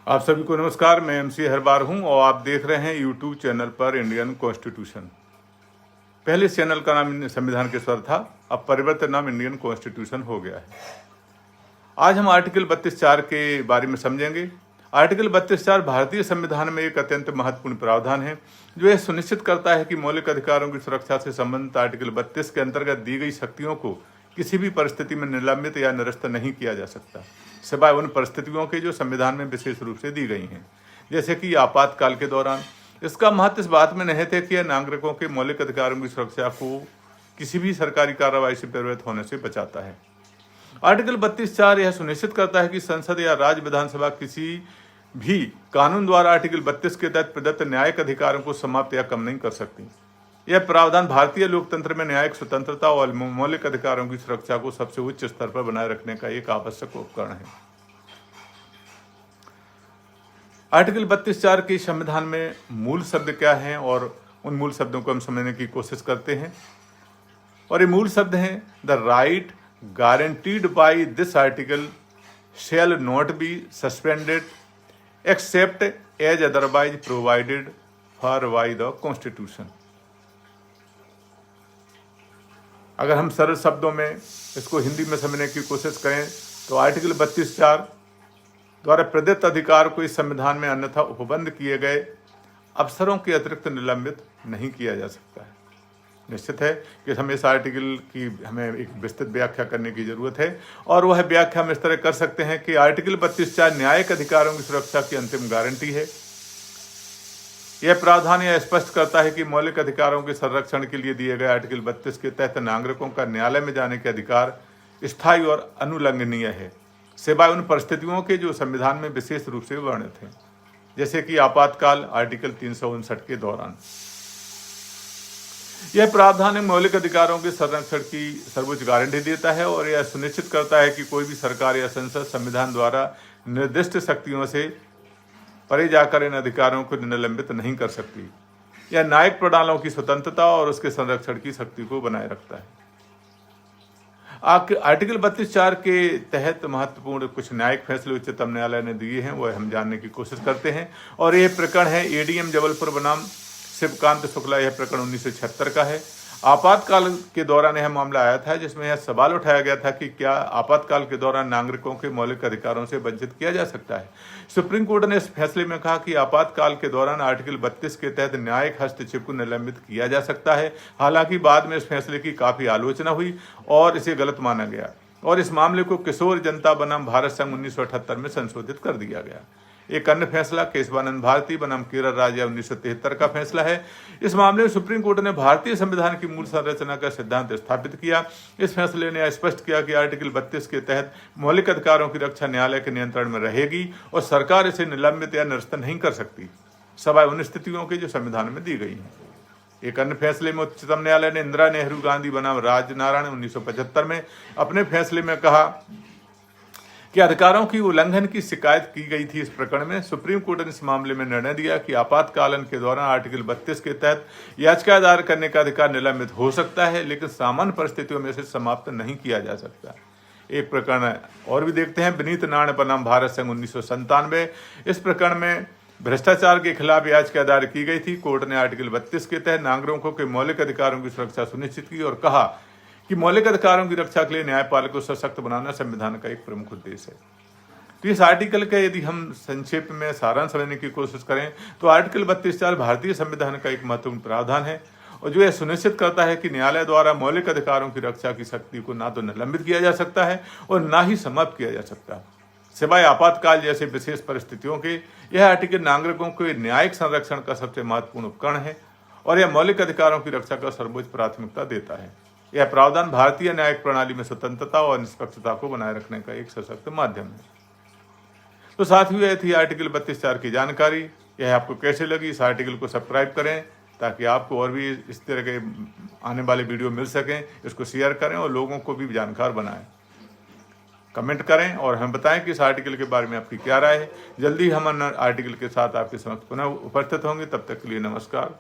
आप सभी को नमस्कार। मैं MC हरबार हूं और आप देख रहे हैं यूट्यूब चैनल पर इंडियन कॉन्स्टिट्यूशन। पहले इस चैनल का नाम संविधान के स्वर था, अब परिवर्तित नाम इंडियन कॉन्स्टिट्यूशन हो गया है। आज हम आर्टिकल 32(4) के बारे में समझेंगे। आर्टिकल 32(4) भारतीय संविधान में एक अत्यंत महत्वपूर्ण प्रावधान है जो यह सुनिश्चित करता है कि मौलिक अधिकारों की सुरक्षा से संबंधित आर्टिकल 32 के अंतर्गत दी गई शक्तियों को किसी भी परिस्थिति में निलंबित या निरस्त नहीं किया जा सकता, सिवाय उन परिस्थितियों के जो संविधान में विशेष रूप से दी गई हैं, जैसे कि आपातकाल के दौरान। इसका महत्व इस बात में निहित है कि यह नागरिकों के मौलिक अधिकारों की सुरक्षा को किसी भी सरकारी कार्रवाई से प्रभावित होने से बचाता है। आर्टिकल 32(4) यह सुनिश्चित करता है कि संसद या राज्य विधानसभा किसी भी कानून द्वारा आर्टिकल 32 के तहत प्रदत्त न्यायिक अधिकारों को समाप्त या कम नहीं कर सकती। यह प्रावधान भारतीय लोकतंत्र में न्यायिक स्वतंत्रता और मौलिक अधिकारों की सुरक्षा को सबसे उच्च स्तर पर बनाए रखने का एक आवश्यक उपकरण है। आर्टिकल 32(4) के संविधान में मूल शब्द क्या हैं और उन मूल शब्दों को हम समझने की कोशिश करते हैं। और ये मूल शब्द हैं: the right guaranteed by this article shall not be suspended except as otherwise provided for by the constitution. अगर हम सरल शब्दों में इसको हिंदी में समझने की कोशिश करें तो आर्टिकल 32(4) द्वारा प्रदत्त अधिकार को इस संविधान में अन्यथा उपबंध किए गए अवसरों के अतिरिक्त निलंबित नहीं किया जा सकता है। निश्चित है कि हमें इस आर्टिकल की हमें एक विस्तृत व्याख्या करने की जरूरत है, और वह व्याख्या हम इस तरह कर सकते हैं कि आर्टिकल 32(4) न्यायिक अधिकारों की सुरक्षा की अंतिम गारंटी है। यह प्रावधान यह स्पष्ट करता है कि मौलिक अधिकारों के संरक्षण के लिए दिए गए आर्टिकल 32 के तहत नागरिकों का न्यायालय में जाने के अधिकार स्थायी और अनुल्लंघनीय है, सिवाय उन परिस्थितियों के जो संविधान में विशेष रूप से वर्णित हैं, जैसे कि आपातकाल आर्टिकल 359 के दौरान। यह प्रावधान मौलिक अधिकारों के संरक्षण की सर्वोच्च गारंटी देता है और यह सुनिश्चित करता है कि कोई भी सरकार या संसद संविधान द्वारा निर्दिष्ट शक्तियों से परे जाकर इन अधिकारों को निलंबित नहीं कर सकती। यह न्यायिक प्रणालियों की स्वतंत्रता और उसके संरक्षण की शक्ति को बनाए रखता है। आर्टिकल 32(4) के तहत महत्वपूर्ण कुछ न्यायिक फैसले उच्चतम न्यायालय ने दिए हैं, वह हम जानने की कोशिश करते हैं। और यह प्रकरण है ADM जबलपुर बनाम शिवकांत शुक्ला। यह प्रकरण 1976 का है। आपातकाल के दौरान यह मामला आया था, जिसमें यह सवाल उठाया गया था कि क्या आपातकाल के दौरान नागरिकों के मौलिक अधिकारों से वंचित किया जा सकता है। सुप्रीम कोर्ट ने इस फैसले में कहा कि आपातकाल के दौरान आर्टिकल 32 के तहत न्यायिक हस्तक्षेप को निलंबित किया जा सकता है। हालांकि बाद में इस फैसले की काफी आलोचना हुई और इसे गलत माना गया, और इस मामले को किशोर जनता बनाम भारत संघ 1978 में संशोधित कर दिया गया। एक अन्य फैसला केशवानंद भारती बनाम केरल राज्य 1973 का फैसला है। इस मामले में सुप्रीम कोर्ट ने भारतीय संविधान की मूल संरचना का सिद्धांत स्थापित किया। इस फैसले ने स्पष्ट किया कि आर्टिकल 32 के तहत मौलिक अधिकारों की रक्षा न्यायालय के नियंत्रण में रहेगी और सरकार इसे निलंबित या निरस्त नहीं कर सकती, सिवाय उन स्थितियों के जो संविधान में दी गई हैं। एक अन्य फैसले में उच्चतम न्यायालय ने इंदिरा नेहरू गांधी बनाम राजनारायण 1975 में अपने फैसले में कहा कि अधिकारों की उल्लंघन की शिकायत की गई थी। इस प्रकरण में सुप्रीम कोर्ट ने इस मामले में निर्णय दिया कि आपातकालन के दौरान आर्टिकल 32 के तहत याचिका दायर करने का अधिकार निलंबित हो सकता है, लेकिन सामान्य परिस्थितियों में इसे समाप्त नहीं किया जा सकता। एक प्रकरण और भी देखते हैं, विनीत नारायण बनाम भारत संघ 1997। इस प्रकरण में भ्रष्टाचार के खिलाफ याचिका दायर की गई थी। कोर्ट ने आर्टिकल 32 के तहत नागरिकों के मौलिक अधिकारों की सुरक्षा सुनिश्चित की और कहा कि मौलिक अधिकारों की रक्षा के लिए न्यायपालिका को सशक्त बनाना संविधान का एक प्रमुख उद्देश्य है। तो इस आर्टिकल का यदि हम संक्षेप में सारांश समझने की कोशिश करें तो आर्टिकल 32(4) भारतीय संविधान का एक महत्वपूर्ण प्रावधान है, और जो यह सुनिश्चित करता है कि न्यायालय द्वारा मौलिक अधिकारों की रक्षा की शक्ति को ना तो निलंबित किया जा सकता है और ना ही समाप्त किया जा सकता, सिवाय आपातकाल जैसे विशेष परिस्थितियों के। यह आर्टिकल नागरिकों के न्यायिक संरक्षण का सबसे महत्वपूर्ण उपकरण है और यह मौलिक अधिकारों की रक्षा का सर्वोच्च प्राथमिकता देता है। यह प्रावधान भारतीय न्यायिक प्रणाली में स्वतंत्रता और निष्पक्षता को बनाए रखने का एक सशक्त माध्यम है। तो साथियों, यह थी आर्टिकल 32(4) की जानकारी। यह आपको कैसे लगी? इस आर्टिकल को सब्सक्राइब करें ताकि आपको और भी इस तरह के आने वाले वीडियो मिल सकें। इसको शेयर करें और लोगों को भी जानकार बनाएं। कमेंट करें और हमें बताएं कि इस आर्टिकल के बारे में आपकी क्या राय है। जल्दी हम अन्य आर्टिकल के साथ आपके समक्ष पुनः उपस्थित होंगे। तब तक के लिए नमस्कार।